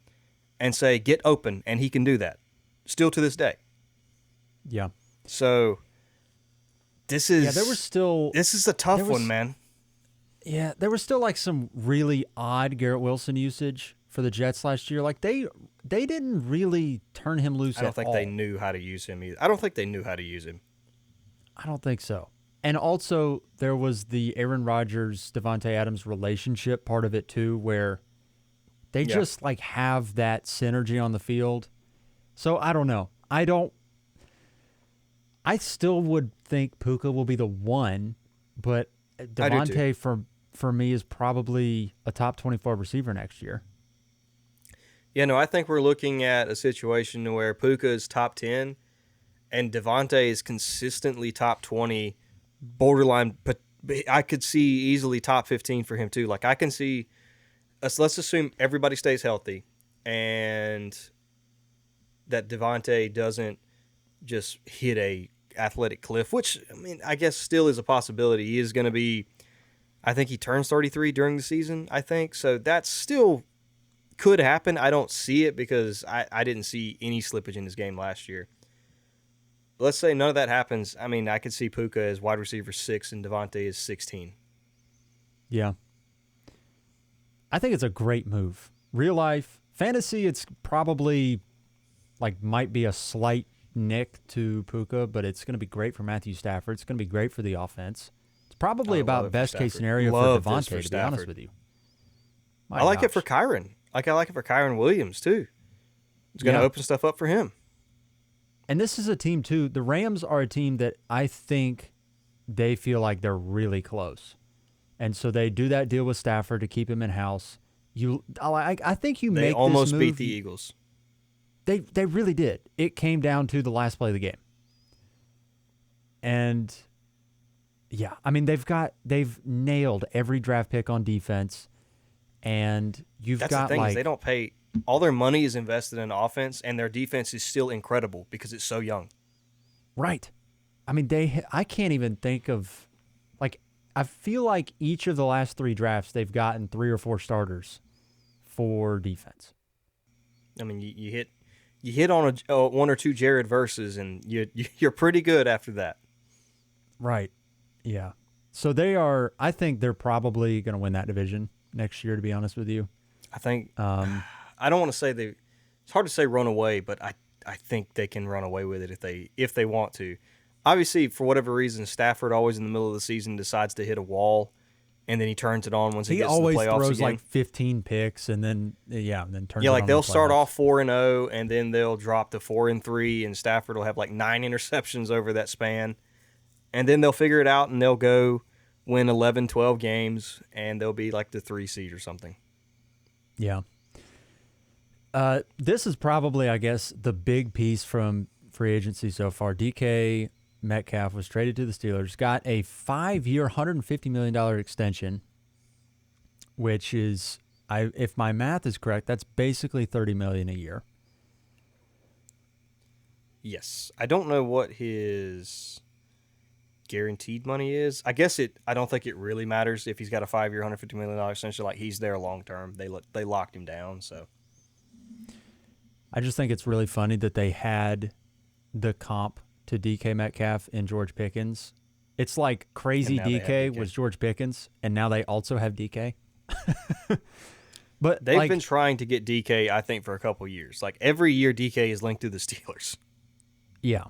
S2: and say, get open, and he can do that, still to this day.
S1: Yeah.
S2: So this is a tough one, man.
S1: Yeah, there was still like some really odd Garrett Wilson usage for the Jets last year. Like, they didn't really turn him loose at all.
S2: I don't think they knew how to use him either. I don't think they knew how to use him.
S1: I don't think so. And also, there was the Aaron Rodgers, Devontae Adams relationship part of it too, where they just like have that synergy on the field. So I don't know. I still would think Puka will be the one, but Devontae for me is probably a top 24 receiver next year.
S2: Yeah, no, I think we're looking at a situation where Puka is top 10 and Devontae is consistently top 20, borderline, but I could see easily top 15 for him too. Like, I can see, let's assume everybody stays healthy and that Devontae doesn't just hit a athletic cliff, which, I mean, I guess still is a possibility. He is going to be, I think he turns 33 during the season, I think. So that still could happen. I don't see it because I didn't see any slippage in his game last year. Let's say none of that happens. I mean, I could see Puka as wide receiver 6 and Devontae is 16.
S1: Yeah. I think it's a great move. Real life, fantasy, it's probably like might be a slight nick to Puka, but it's going to be great for Matthew Stafford. It's going to be great for the offense. It's probably about best case scenario for Devontae, to be honest with you.
S2: I like it for Kyron. I like it for Kyron Williams, too. It's going to open stuff up for him.
S1: And this is a team, too. The Rams are a team that I think they feel like they're really close. And so they do that deal with Stafford to keep him in-house. I think you make this move. They
S2: almost beat the Eagles.
S1: They really did. It came down to the last play of the game. And, yeah, I mean, they've nailed every draft pick on defense. And
S2: That's the thing is they don't pay. All their money is invested in offense, and their defense is still incredible because it's so young.
S1: Right. I mean, I can't even think of, like, I feel like each of the last 3 drafts, they've gotten 3 or 4 starters for defense.
S2: I mean, you hit on a 1 or 2 Jared verses, and you're pretty good after that.
S1: Right. Yeah. So I think they're probably going to win that division next year, to be honest with you.
S2: I think I don't want to say it's hard to say run away, but I think they can run away with it if they want to. Obviously, for whatever reason, Stafford always in the middle of the season decides to hit a wall and then he turns it on once he
S1: He
S2: gets to the
S1: always
S2: playoffs
S1: throws
S2: again.
S1: like 15 picks and then turns
S2: Yeah,
S1: it on
S2: like
S1: in
S2: they'll
S1: the
S2: start
S1: playoffs.
S2: off 4-0, and then they'll drop to 4-3, and Stafford will have like 9 interceptions over that span, and then they'll figure it out and they'll go win 11, 12 games, and they'll be like the 3 seed or something.
S1: Yeah. This is probably, I guess, the big piece from free agency so far. DK Metcalf was traded to the Steelers, got a 5-year, $150 million extension, which is, if my math is correct, that's basically $30 million a year.
S2: Yes. I don't know what his guaranteed money is. I don't think it really matters if he's got a 5-year, $150 million extension. Like, he's there long term. They locked him down, so.
S1: I just think it's really funny that they had the comp to DK Metcalf and George Pickens. It's like crazy DK was George Pickens, and now they also have DK. But
S2: they've been trying to get DK, I think, for a couple years. Like, every year DK is linked to the Steelers.
S1: Yeah.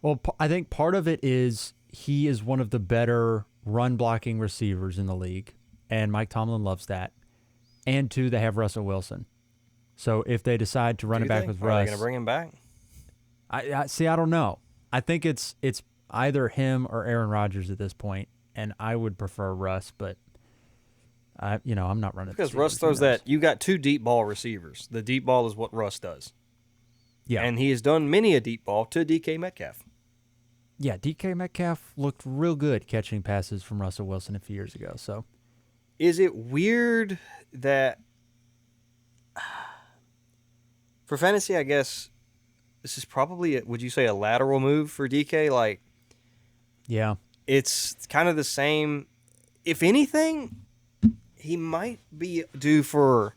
S1: Well, I think part of it is he is one of the better run-blocking receivers in the league, and Mike Tomlin loves that. And 2, they have Russell Wilson. So if they decide to run it back with Russ,
S2: are they going to bring him back?
S1: I see. I don't know. I think it's either him or Aaron Rodgers at this point, and I would prefer Russ, but I'm not running
S2: because Russ throws that. You got 2 deep ball receivers. The deep ball is what Russ does.
S1: Yeah,
S2: and he has done many a deep ball to DK Metcalf.
S1: Yeah, DK Metcalf looked real good catching passes from Russell Wilson a few years ago. So,
S2: is it weird that for fantasy, I guess this is probably, would you say, a lateral move for DK? Like,
S1: yeah,
S2: it's kind of the same. If anything, he might be due for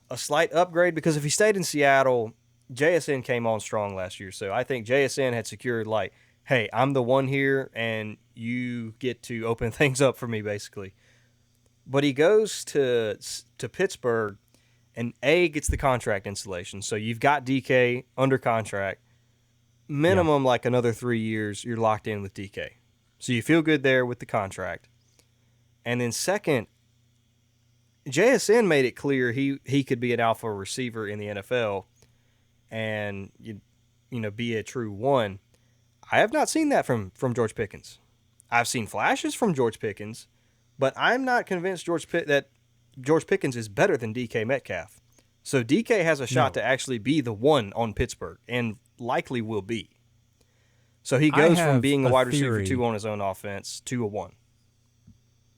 S2: a slight upgrade because if he stayed in Seattle, JSN came on strong last year. So I think JSN had secured, like, hey, I'm the one here, and you get to open things up for me, basically. But he goes to Pittsburgh, and A, gets the contract installation. So you've got DK under contract. Minimum, like, another 3 years, you're locked in with DK. So you feel good there with the contract. And then second, JSN made it clear he could be an alpha receiver in the NFL and be a true one. I have not seen that from George Pickens. I've seen flashes from George Pickens, but I'm not convinced that George Pickens is better than DK Metcalf. So DK has a shot to actually be the one on Pittsburgh, and likely will be. So he goes from being a wide receiver 2 on his own offense to a 1.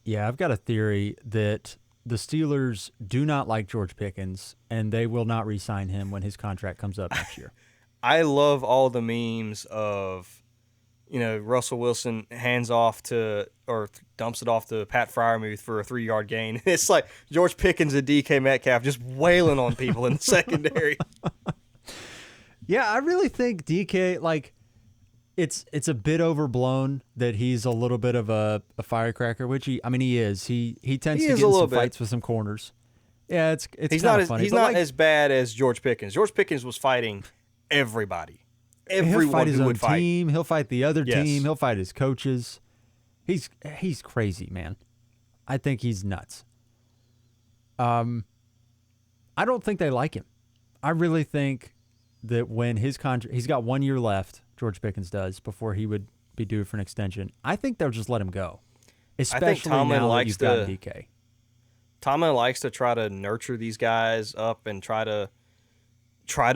S1: Yeah, I've got a theory that the Steelers do not like George Pickens, and they will not re-sign him when his contract comes up next year.
S2: I love all the memes of, Russell Wilson hands off to or dumps it off to Pat Freiermuth for a 3-yard gain. It's like George Pickens and DK Metcalf just wailing on people in the secondary.
S1: Yeah, I really think DK, like, it's a bit overblown that he's a little bit of a firecracker, which he is. He tends to get in some fights with some corners. Yeah, it's
S2: he's
S1: not
S2: funny. He's not as bad as George Pickens. George Pickens was fighting everybody.
S1: He'll fight his own team. He'll fight the other team. He'll fight his coaches. He's crazy, man. I think he's nuts. I don't think they like him. I really think that when his contract, he's got 1 year left, George Pickens does, before he would be due for an extension. I think they'll just let him go, especially now that you've got DK.
S2: Tomlin likes to try to nurture these guys up and try to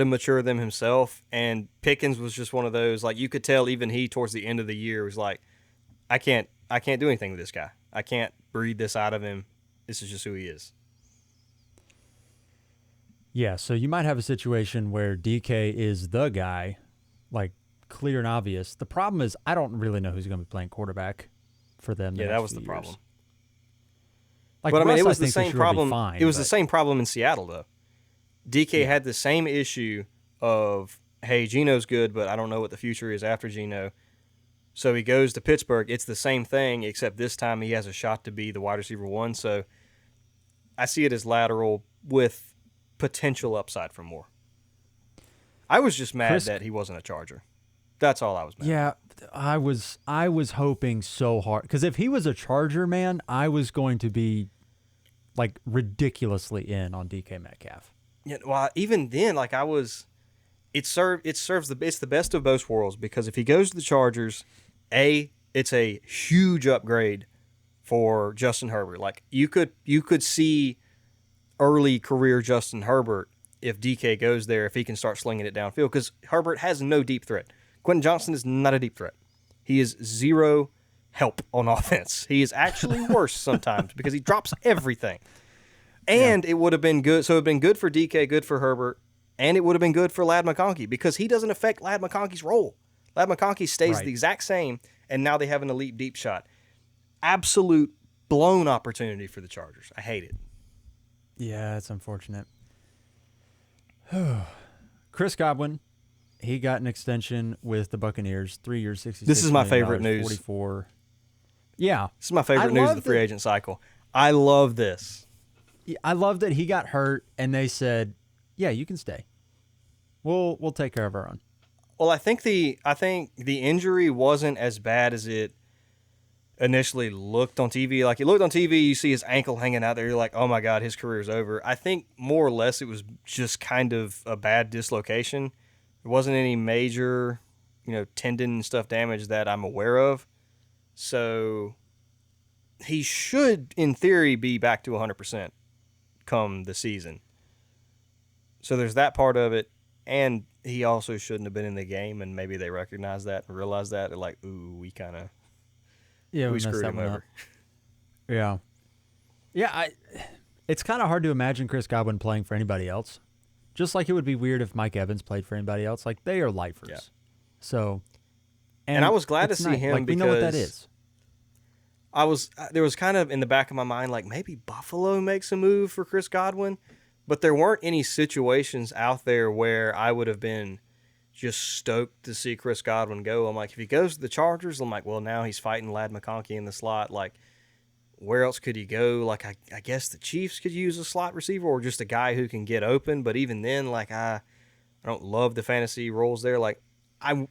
S2: mature them himself. And Pickens was just one of those, like, you could tell even he towards the end of the year was like, I can't do anything with this guy. I can't breed this out of him. This is just who he is.
S1: Yeah, so you might have a situation where DK is the guy, like, clear and obvious. The problem is I don't really know who's going to be playing quarterback for them.
S2: Yeah, that was the problem.
S1: Like,
S2: but
S1: Russ,
S2: it was the same problem.
S1: Fine,
S2: it was the same problem in Seattle, though. DK had the same issue of, hey, Geno's good, but I don't know what the future is after Geno. So he goes to Pittsburgh. It's the same thing, except this time he has a shot to be the wide receiver 1. So I see it as lateral with potential upside for more. I was just mad that he wasn't a Charger. That's all I was mad
S1: at. I was hoping so hard because if he was a Charger, man, I was going to be like ridiculously in on DK Metcalf.
S2: Yeah, well, even then, like I was, it's the best of both worlds because if he goes to the Chargers, it's a huge upgrade for Justin Herbert. Like you could see early career Justin Herbert if DK goes there, if he can start slinging it downfield, because Herbert has no deep threat. Quentin Johnson is not a deep threat. He is zero help on offense. He is actually worse sometimes because he drops everything. And it would have been good. So it would have been good for DK, good for Herbert, and it would have been good for Ladd McConkey because he doesn't affect Ladd McConkey's role. Ladd McConkey stays the exact same, and now they have an elite deep shot. Absolute blown opportunity for the Chargers. I hate it.
S1: Yeah, it's unfortunate. Chris Godwin, he got an extension with the Buccaneers, 3 years, $66
S2: This is my
S1: million,
S2: favorite news.
S1: 44. Yeah.
S2: This is my favorite news of the free agent cycle. I love this.
S1: I love that he got hurt and they said, "Yeah, you can stay. We'll take care of our own."
S2: Well, I think the injury wasn't as bad as it initially looked on TV. Like it looked on TV, you see his ankle hanging out there. You're like, "Oh my God, his career's over." I think more or less it was just kind of a bad dislocation. There wasn't any major, tendon and stuff damage that I'm aware of. So he should, in theory, be back to 100% come the season. So there's that part of it. And he also shouldn't have been in the game, and maybe they recognize that and realize that. They're like, ooh, we kind of we screwed him over.
S1: Yeah. Yeah, it's kind of hard to imagine Chris Godwin playing for anybody else. Just like it would be weird if Mike Evans played for anybody else. Like, they are lifers. Yeah. So,
S2: and I was glad to see him
S1: like,
S2: because
S1: we know what that is.
S2: There was kind of in the back of my mind, like maybe Buffalo makes a move for Chris Godwin, but there weren't any situations out there where I would have been just stoked to see Chris Godwin go. I'm like, if he goes to the Chargers, I'm like, well, now he's fighting Ladd McConkey in the slot. Like, where else could he go? Like, I guess the Chiefs could use a slot receiver or just a guy who can get open. But even then, like, I don't love the fantasy roles there. Like, and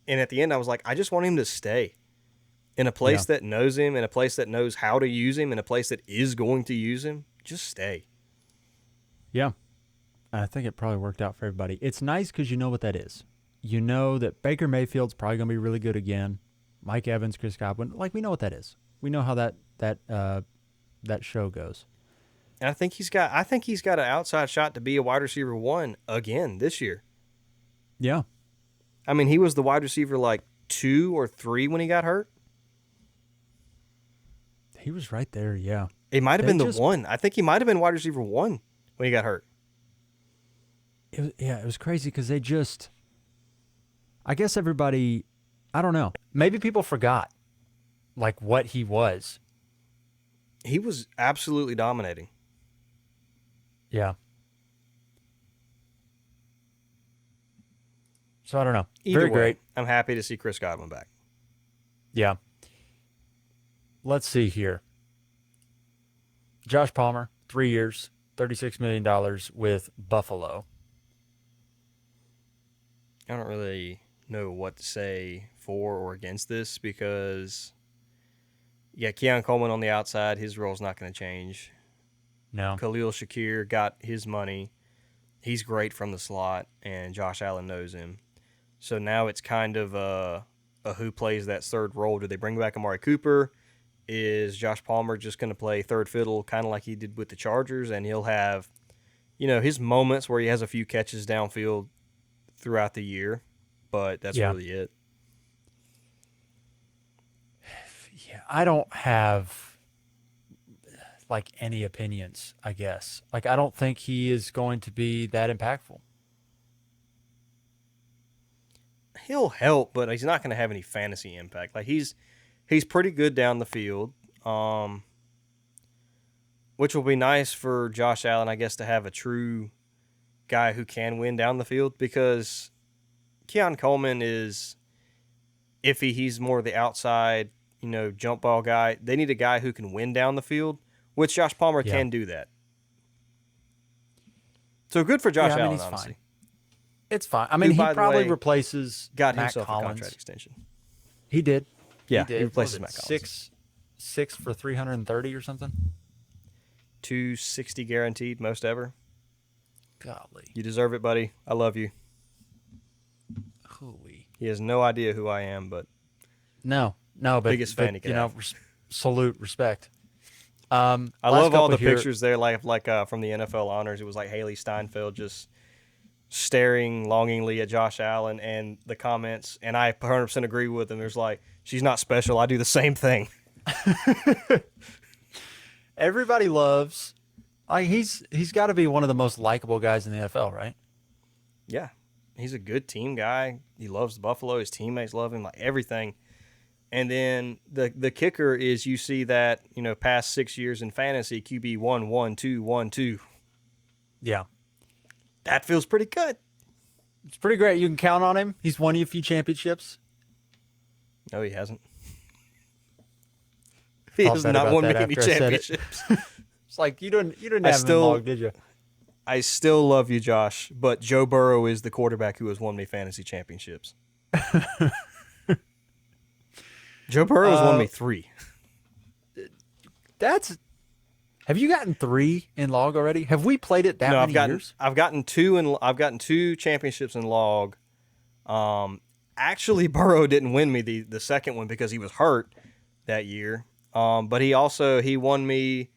S2: at the end, I was like, I just want him to stay in a place that knows him, in a place that knows how to use him, in a place that is going to use him. Just stay.
S1: Yeah. I think it probably worked out for everybody. It's nice because you know what that is. You know that Baker Mayfield's probably going to be really good again. Mike Evans, Chris Godwin, like we know what that is. We know how that show goes.
S2: And I think he's got an outside shot to be a wide receiver 1 again this year.
S1: Yeah.
S2: I mean, he was the wide receiver like 2 or 3 when he got hurt.
S1: He was right there, yeah.
S2: It might have been the 1. I think he might have been wide receiver 1 when he got hurt.
S1: It was crazy because I guess everybody, I don't know. Maybe people forgot, like, what he was.
S2: He was absolutely dominating.
S1: Yeah. So I don't know. Very great.
S2: I'm happy to see Chris Godwin back.
S1: Yeah. Let's see here. Josh Palmer, 3 years, $36 million with Buffalo.
S2: I don't really know what to say for or against this because, Keon Coleman on the outside, his role's not going to change.
S1: No.
S2: Khalil Shakir got his money. He's great from the slot, and Josh Allen knows him. So now it's kind of a who plays that third role. Do they bring back Amari Cooper? Is Josh Palmer just going to play third fiddle kind of like he did with the Chargers, and he'll have, his moments where he has a few catches downfield throughout the year, but that's really it.
S1: Yeah, I don't have like any opinions, I guess. Like, I don't think he is going to be that impactful.
S2: He'll help, but he's not going to have any fantasy impact. Like, he's pretty good down the field, which will be nice for Josh Allen, I guess, to have a true guy who can win down the field, because Keon Coleman is iffy. He's more the outside, jump ball guy. They need a guy who can win down the field, which Josh Palmer can do that. So good for Josh Allen, honestly.
S1: Fine. It's fine. I mean, he probably replaces
S2: got
S1: Matt
S2: himself
S1: Collins.
S2: a contract extension.
S1: He did.
S2: Yeah,
S1: He did.
S2: he
S1: What was
S2: replaces
S1: it,
S2: Matt Collins.
S1: six for 330 or something?
S2: 260 guaranteed, most ever.
S1: Golly.
S2: You deserve it, buddy. I love you.
S1: Holy.
S2: He has no idea who I am, but
S1: No, but
S2: biggest fan he could have.
S1: Salute, respect.
S2: I
S1: last
S2: love all
S1: couple
S2: the
S1: here-
S2: pictures there, like from the NFL honors. It was like Haley Steinfeld just staring longingly at Josh Allen, and the comments, and I 100% agree with them. There's like, she's not special. I do the same thing.
S1: Everybody loves. Like he's got to be one of the most likable guys in the NFL, right?
S2: Yeah, he's a good team guy. He loves Buffalo. His teammates love him, like everything. And then the kicker is you see that, past 6 years in fantasy, QB 1, 1, 2, 1, 2.
S1: Yeah.
S2: That feels pretty good.
S1: It's pretty great. You can count on him. He's won you a few championships.
S2: No, he hasn't. He has not won me any championships.
S1: It's like you didn't have him logged, did you?
S2: I still love you, Josh, but Joe Burrow is the quarterback who has won me fantasy championships. Joe Burrow has won me 3.
S1: Have you gotten 3 in log already? Have we played it that many years?
S2: I've gotten 2 I've gotten 2 championships in log. Actually, Burrow didn't win me the second one because he was hurt that year. But he won me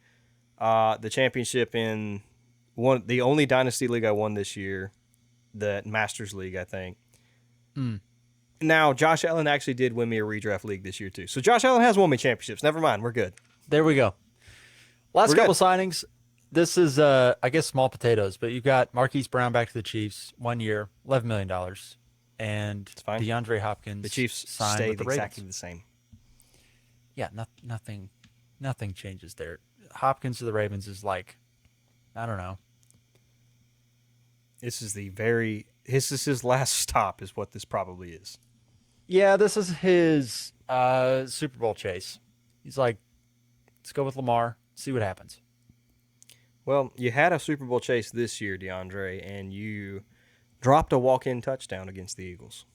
S2: the championship in the only dynasty league I won this year, the Masters League, I think. Now, Josh Allen actually did win me a redraft league this year, too. So Josh Allen has won me championships. Never mind. We're good.
S1: There we go. Last couple signings. This is, I guess, small potatoes, but you've got Marquise Brown back to the Chiefs, 1 year, $11 million. And DeAndre Hopkins.
S2: The Chiefs
S1: signed
S2: stayed
S1: with the
S2: exactly
S1: Ravens.
S2: the same.
S1: Yeah, nothing changes there. Hopkins to the Ravens is like, I don't know.
S2: This is his last stop is what this probably is.
S1: Yeah, this is his Super Bowl chase. He's like, let's go with Lamar, see what happens.
S2: Well, you had a Super Bowl chase this year, DeAndre, and you dropped a walk-in touchdown against the Eagles.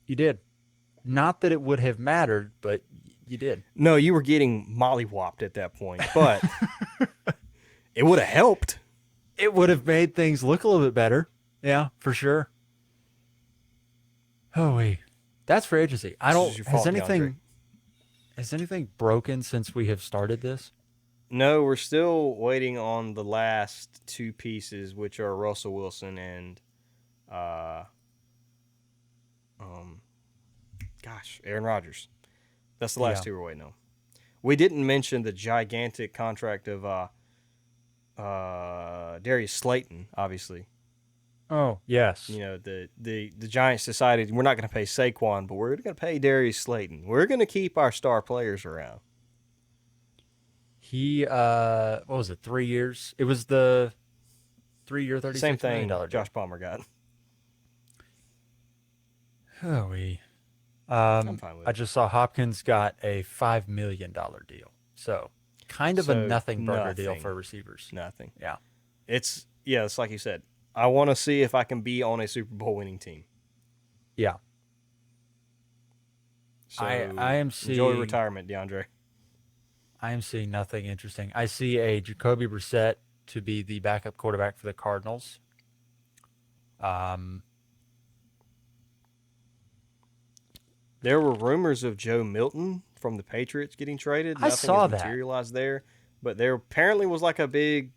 S1: You did. Not that it would have mattered, but you did.
S2: No, you were getting mollywopped at that point, but it would have helped.
S1: It would have made things look a little bit better. Yeah, for sure. Oh, wait. That's for agency. Has anything broken since we have started this?
S2: No, we're still waiting on the last 2 pieces, which are Russell Wilson and Aaron Rodgers. That's the last 2 we're waiting on. We didn't mention the gigantic contract of Darius Slayton, obviously.
S1: Oh, yes.
S2: The Giants decided we're not going to pay Saquon, but we're going to pay Darius Slayton. We're going to keep our star players around.
S1: He, what was it, 3 years? It was the 3-year, $36 million deal.
S2: Josh Palmer got.
S1: Oh,
S2: I'm fine with it.
S1: I just saw Hopkins got a $5 million deal. So kind of a nothing burger deal for receivers.
S2: Nothing.
S1: Yeah.
S2: It's like you said. I want to see if I can be on a Super Bowl winning team.
S1: Yeah.
S2: So
S1: I am seeing
S2: enjoy retirement, DeAndre.
S1: I am seeing nothing interesting. I see a Jacoby Brissett to be the backup quarterback for the Cardinals.
S2: There were rumors of Joe Milton from the Patriots getting traded.
S1: I saw that.
S2: Materialized there, but there apparently was like a big,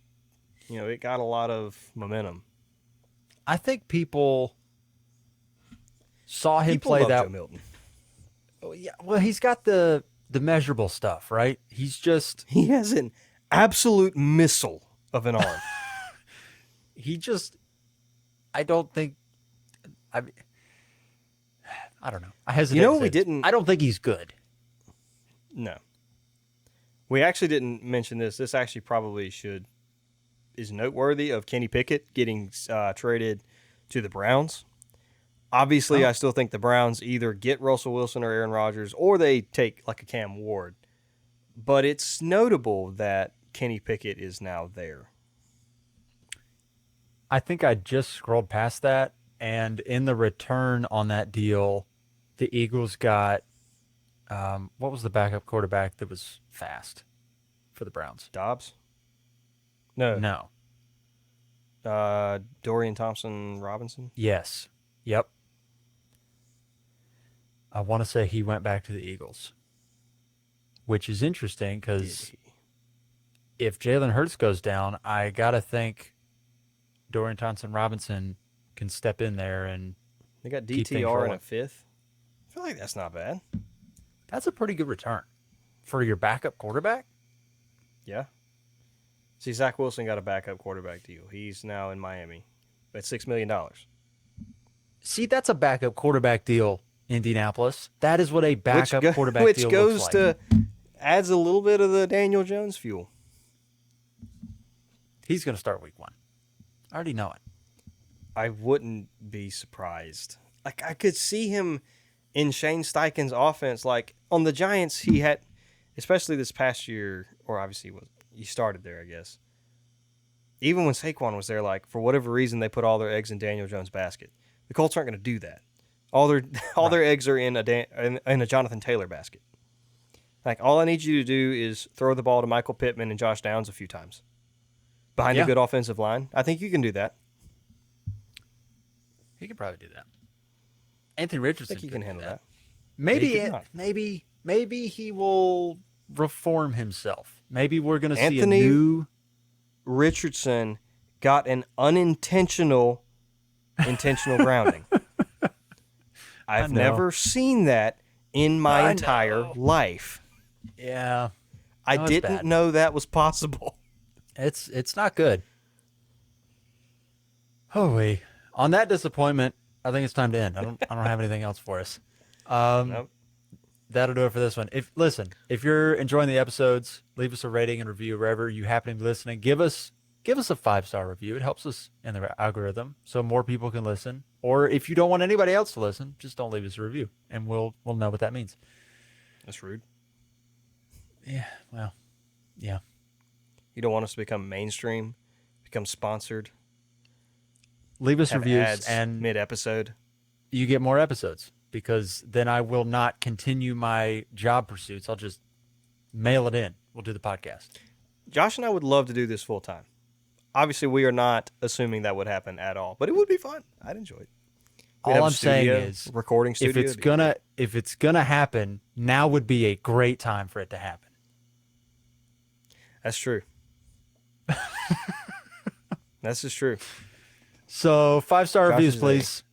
S2: it got a lot of momentum.
S1: I think people saw him play
S2: love
S1: that.
S2: Joe Milton.
S1: Oh, yeah, well, he's got the measurable stuff, right? He
S2: has an absolute missile of an arm.
S1: I don't think. I don't know. I hesitate. I don't think he's good.
S2: No. We actually didn't mention this. This actually probably is noteworthy of Kenny Pickett getting traded to the Browns. Obviously, I still think the Browns either get Russell Wilson or Aaron Rodgers, or they take like a Cam Ward. But it's notable that Kenny Pickett is now there.
S1: I think I just scrolled past that, and in the return on that deal, the Eagles got What was the backup quarterback that was fast for the Browns?
S2: Dobbs? No.
S1: No.
S2: Dorian Thompson Robinson?
S1: Yes. Yep. I want to say he went back to the Eagles, which is interesting because if Jalen Hurts goes down, I got to think Dorian Thompson Robinson can step in there and
S2: They got
S1: keep things
S2: DTR in
S1: rolling.
S2: a fifth. I feel like that's not bad.
S1: That's a pretty good return for your backup quarterback.
S2: Yeah. See, Zach Wilson got a backup quarterback deal. He's now in Miami at $6 million.
S1: See, that's a backup quarterback deal, Indianapolis. That is what a backup quarterback
S2: which
S1: deal
S2: goes
S1: looks like.
S2: adds a little bit of the Daniel Jones fuel.
S1: He's going to start week 1. I already know it.
S2: I wouldn't be surprised. Like, I could see him in Shane Steichen's offense. Like, on the Giants, he had, especially this past year, or obviously he started there, I guess. Even when Saquon was there, like, for whatever reason, they put all their eggs in Daniel Jones' basket. The Colts aren't going to do that. All their eggs are in a Jonathan Taylor basket. Like, all I need you to do is throw the ball to Michael Pittman and Josh Downs a few times behind a good offensive line. I think you can do that.
S1: He could probably do that. Anthony Richardson
S2: I think he can handle that.
S1: Maybe he will reform himself. Maybe we're going to see a
S2: Anthony
S1: new
S2: Richardson got an intentional grounding. I've never seen that in my entire life.
S1: Yeah.
S2: I didn't know that was possible.
S1: It's not good. Holy. On that disappointment, I think it's time to end. I don't have anything else for us.
S2: Nope.
S1: That'll do it for this one. If you're enjoying the episodes, leave us a rating and review wherever you happen to be listening. Give us a 5-star review. It helps us in the algorithm so more people can listen. Or if you don't want anybody else to listen, just don't leave us a review, and we'll know what that means.
S2: That's rude.
S1: Yeah. Well. Yeah.
S2: You don't want us to become mainstream, become sponsored.
S1: Leave us
S2: have
S1: reviews
S2: ads
S1: and
S2: mid-episode.
S1: you get more episodes, because then I will not continue my job pursuits. I'll just mail it in. We'll do the podcast.
S2: Josh and I would love to do this full time. Obviously, we are not assuming that would happen at all, but it would be fun. I'd enjoy it.
S1: All I'm saying is,
S2: recording studio.
S1: if it's gonna happen, now would be a great time for it to happen.
S2: That's true. That's just true.
S1: So 5-star reviews, please.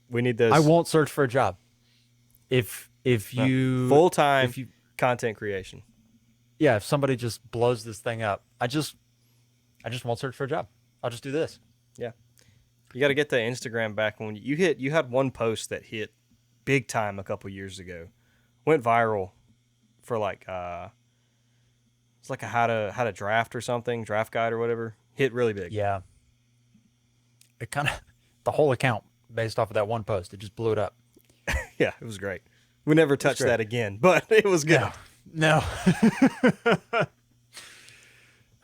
S2: We need those.
S1: I won't search for a job. If you
S2: full-time content creation.
S1: Yeah, if somebody just blows this thing up, I just won't search for a job. I'll just do this.
S2: Yeah. You got to get the Instagram back. When you had one post that hit big time a couple years ago. Went viral for like it's like a how to draft or something, draft guide or whatever. Hit really big.
S1: Yeah. It kind of the whole account based off of that one post, it just blew it up.
S2: Yeah, it was great. We never touched that again, but it was good.
S1: No.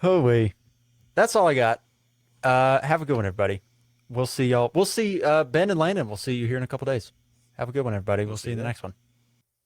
S1: Oh wait. That's all I got. Have a good one, everybody. We'll see y'all. We'll see Ben and Landon. We'll see you here in a couple days. Have a good one, everybody. We'll see you in the next one.